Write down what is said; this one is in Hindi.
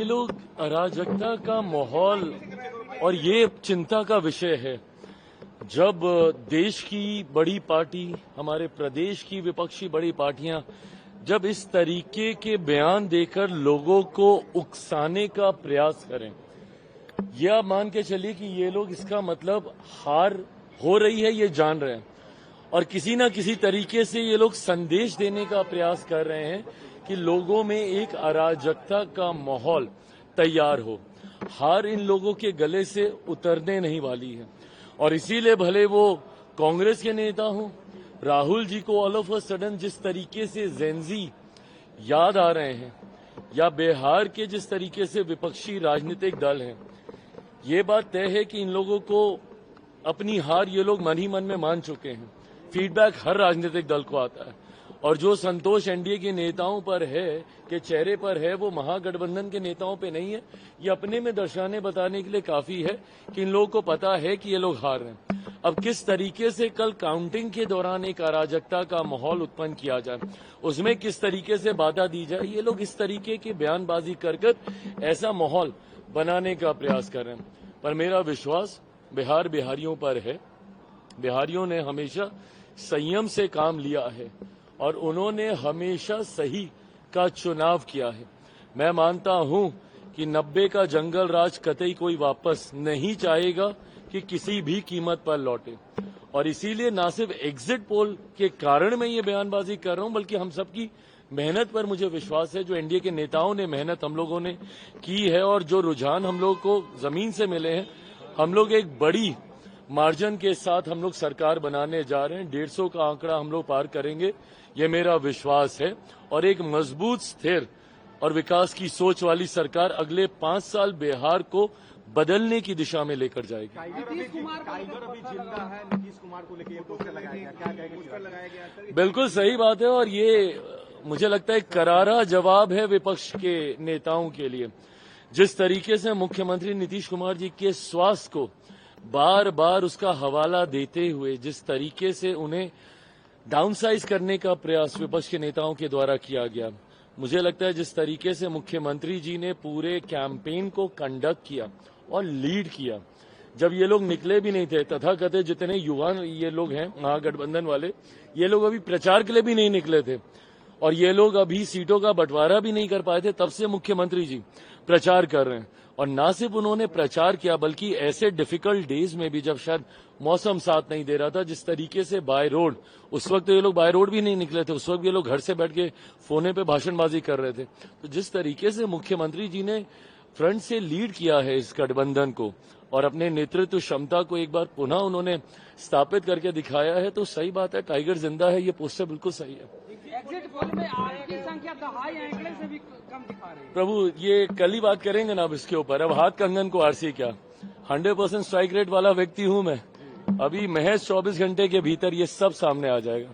लोग अराजकता का माहौल और ये चिंता का विषय है। जब देश की बड़ी पार्टी, हमारे प्रदेश की विपक्षी बड़ी पार्टियां जब इस तरीके के बयान देकर लोगों को उकसाने का प्रयास करें, यह मान के चलिए कि ये लोग इसका मतलब हार हो रही है ये जान रहे हैं और किसी न किसी तरीके से ये लोग संदेश देने का प्रयास कर रहे हैं कि लोगों में एक अराजकता का माहौल तैयार हो। हार इन लोगों के गले से उतरने नहीं वाली है और इसीलिए भले वो कांग्रेस के नेता हों, राहुल जी को ऑल ऑफ अ सडन जिस तरीके से जेनजी याद आ रहे हैं या बिहार के जिस तरीके से विपक्षी राजनीतिक दल हैं, ये बात तय है कि इन लोगों को अपनी हार ये लोग मन ही मन में मान चुके हैं। फीडबैक हर राजनीतिक दल को आता है और जो संतोष एनडीए के नेताओं पर है, के चेहरे पर है, वो महागठबंधन के नेताओं पे नहीं है। ये अपने में दर्शाने बताने के लिए काफी है कि इन लोगों को पता है कि ये लोग हार रहे हैं। अब किस तरीके से कल काउंटिंग के दौरान एक अराजकता का माहौल उत्पन्न किया जाए, उसमें किस तरीके से बाधा दी जाए, ये लोग इस तरीके की बयानबाजी कर ऐसा माहौल बनाने का प्रयास कर रहे हैं। पर मेरा विश्वास बिहारियों पर है। बिहारियों ने हमेशा संयम से काम लिया है और उन्होंने हमेशा सही का चुनाव किया है। मैं मानता हूं कि 90 का जंगल राज कतई कोई वापस नहीं चाहेगा कि किसी भी कीमत पर लौटे और इसीलिए न सिर्फ एग्जिट पोल के कारण मैं ये बयानबाजी कर रहा हूं, बल्कि हम सबकी मेहनत पर मुझे विश्वास है। जो एनडीए के नेताओं ने मेहनत हम लोगों ने की है और जो रुझान हम लोग को जमीन से मिले हैं, हम लोग एक बड़ी मार्जिन के साथ हम लोग सरकार बनाने जा रहे हैं। 150 का आंकड़ा हम लोग पार करेंगे, ये मेरा विश्वास है और एक मजबूत, स्थिर और विकास की सोच वाली सरकार अगले 5 साल बिहार को बदलने की दिशा में लेकर जाएगी। नीतीश कुमार को लेकर पोस्टर लगाया गया, बिल्कुल सही बात है और ये मुझे लगता है करारा जवाब है विपक्ष के नेताओं के लिए। जिस तरीके से मुख्यमंत्री नीतीश कुमार जी के स्वास्थ्य को बार बार उसका हवाला देते हुए जिस तरीके से उन्हें डाउनसाइज करने का प्रयास विपक्ष के नेताओं के द्वारा किया गया, मुझे लगता है जिस तरीके से मुख्यमंत्री जी ने पूरे कैंपेन को कंडक्ट किया और लीड किया, जब ये लोग निकले भी नहीं थे, तथाकथित जितने युवा ये लोग हैं महागठबंधन वाले, ये लोग अभी प्रचार के लिए भी नहीं निकले थे और ये लोग अभी सीटों का बंटवारा भी नहीं कर पाए थे, तब से मुख्यमंत्री जी प्रचार कर रहे हैं। और न सिर्फ उन्होंने प्रचार किया बल्कि ऐसे डिफिकल्ट डेज में भी जब शायद मौसम साथ नहीं दे रहा था, जिस तरीके से बाय रोड, उस वक्त ये लोग बाय रोड भी नहीं निकले थे, उस वक्त ये लोग घर से बैठ के फोने पे भाषणबाजी कर रहे थे। तो जिस तरीके से मुख्यमंत्री जी ने फ्रंट से लीड किया है इस गठबंधन को और अपने नेतृत्व क्षमता को एक बार पुनः उन्होंने स्थापित करके दिखाया है, तो सही बात है, टाइगर जिंदा है, ये पोस्टर बिल्कुल सही है। एग्जिट पोल में आपकी संख्या दहाई आंकड़े से भी कम दिखा रही है। प्रभु, ये कल ही बात करेंगे ना अब इसके ऊपर। अब हाथ कंगन को आरसी क्या, 100% स्ट्राइक रेट वाला व्यक्ति हूं मैं। अभी महज 24 घंटे के भीतर ये सब सामने आ जाएगा।